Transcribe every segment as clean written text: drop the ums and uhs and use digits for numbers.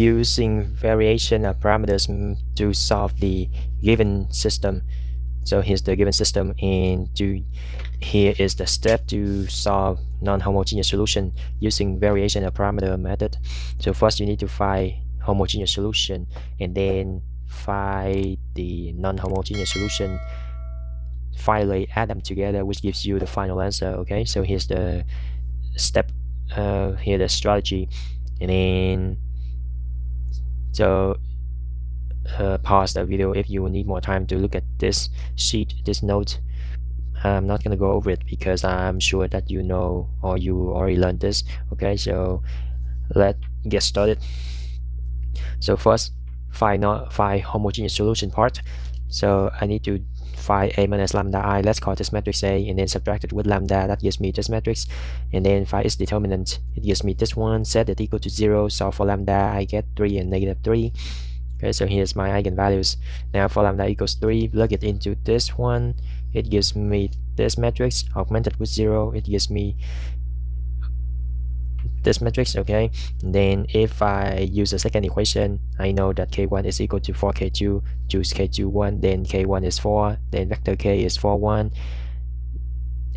using variation of parameters to solve the given system. So here's the given system, and here is the step to solve non-homogeneous solution using variation of parameter method. So first you need to find homogeneous solution, and then find the non-homogeneous solution, finally add them together, which gives you the final answer. Okay, so here's the step, here the strategy, and then so pause the video if you need more time to look at this sheet, this note. I'm not gonna go over it because I'm sure that you know or you already learned this. Okay, so let's get started. So first, find homogeneous solution part. So I need to find a minus lambda I. Let's call this matrix A, and then subtract it with lambda. That gives me this matrix. And then find its determinant. It gives me this one. Set it equal to 0. So for lambda, I get 3 and -3. Okay, so here's my eigenvalues. Now for lambda equals 3, plug it into this one. It gives me this matrix augmented with 0. It gives me this matrix. Okay, and then if I use the second equation, I know that k1 is equal to 4k2. Choose k2 1, then k1 is 4, then vector k is 4 1,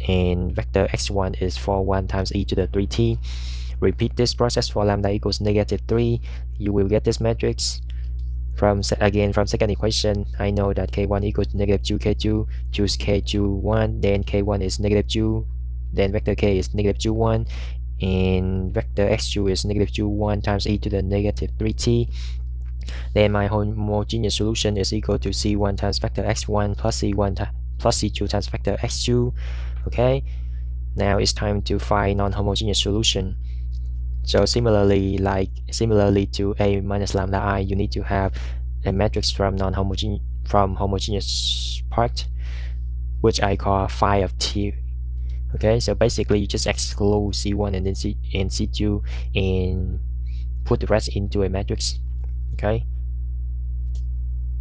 and vector x1 is 4 1 times e to the 3t. Repeat this process for lambda equals -3. You will get this matrix. From second equation, I know that k1 equals to -2k2. Choose k2 1, then k1 is -2, then vector k is -2 1, and vector x2 is -2 1 times e to the -3t. Then my homogeneous solution is equal to c1 times vector x1 plus c2 times vector x2. Okay, now it's time to find non-homogeneous solution. So similarly to a minus lambda I, you need to have a matrix from homogeneous part, which I call phi of t. Okay, so basically you just exclude c1 and then c2 and put the rest into a matrix. Okay,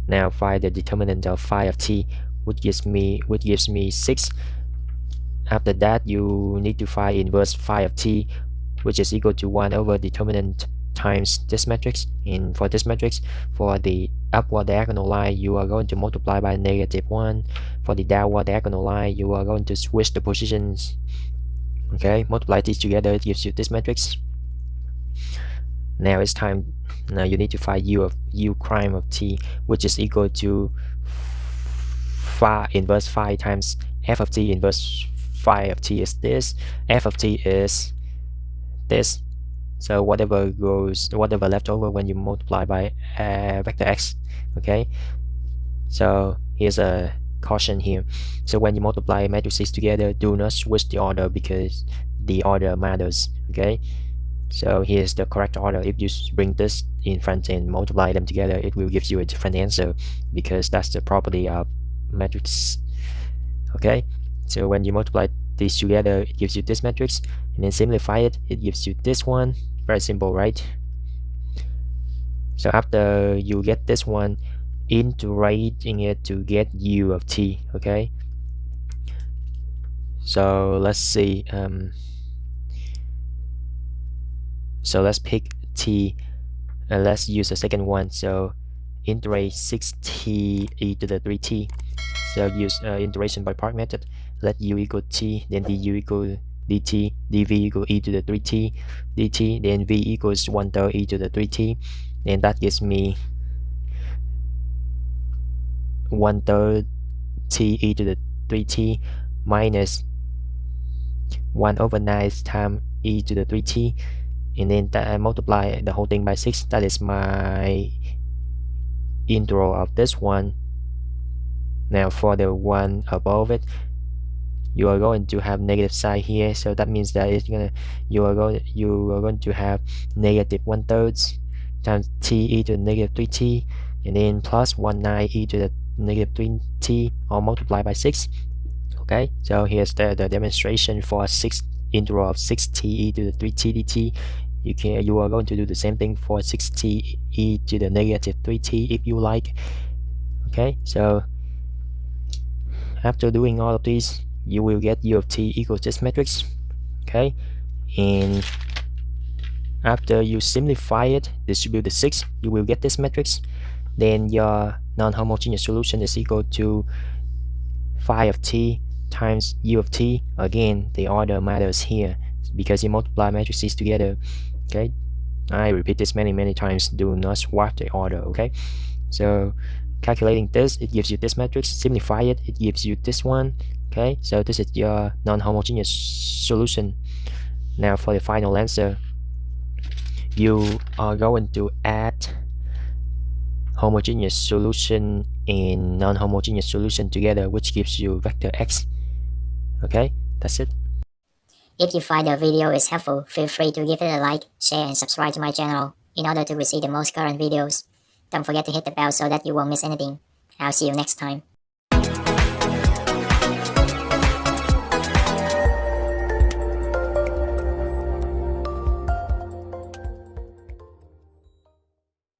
now find the determinant of phi of t, which gives me 6. After that, you need to find inverse phi of t, which is equal to 1 over determinant times this matrix. And for this matrix, for the upward diagonal line, you are going to multiply by -1. For the downward diagonal line, you are going to switch the positions. Okay, multiply these together, it gives you this matrix. Now it's time. Now you need to find u prime of t, which is equal to phi inverse phi times f of t. Inverse phi of t is this. F of t is this. So whatever left over when you multiply by vector x. Okay, so here's a caution here. So when you multiply matrices together, do not switch the order because the order matters. Okay, so here's the correct order. If you bring this in front and multiply them together, it will give you a different answer because that's the property of matrix. Okay, so when you multiply these together, it gives you this matrix, and then simplify it, it gives you this one. Very simple, right? So after you get this one, integrating it to get u of t. Okay, so let's see. So let's pick t and let's use the second one. So integrate 6t e to the 3t. So use integration by part method. Let u equal t, then du equal dt, dv equal e to the 3t, dt, then v equals 1/3 e to the 3t, and that gives me 1/3 t e to the 3t minus 1/9 times e to the 3t, and then I multiply the whole thing by 6. That is my integral of this one. Now for the one above it, you are going to have negative sign here, so that means that you are going to have -1/3 times t e to the -3t, and then plus 1/9 e to the -3t, or multiply by 6. Okay, so here's the demonstration for integral of 6t e to the 3t dt. You are going to do the same thing for 6t e to the -3t if you like. Okay, so after doing all of these, you will get u of t equals this matrix. Okay, and After you simplify it, distribute the 6, you will get this matrix. Then your non-homogeneous solution is equal to phi of t times u of t. Again, the order matters here because you multiply matrices together. Okay, I repeat this many times. Do not swap the order. Okay, so calculating this, it gives you this matrix. Simplify it, it gives you this one. Okay, so this is your non-homogeneous solution. Now for the final answer, you are going to add homogeneous solution and non-homogeneous solution together, which gives you vector x. Okay, that's it. If you find the video is helpful, feel free to give it a like, share, and subscribe to my channel in order to receive the most current videos. Don't forget to hit the bell so that you won't miss anything. I'll see you next time.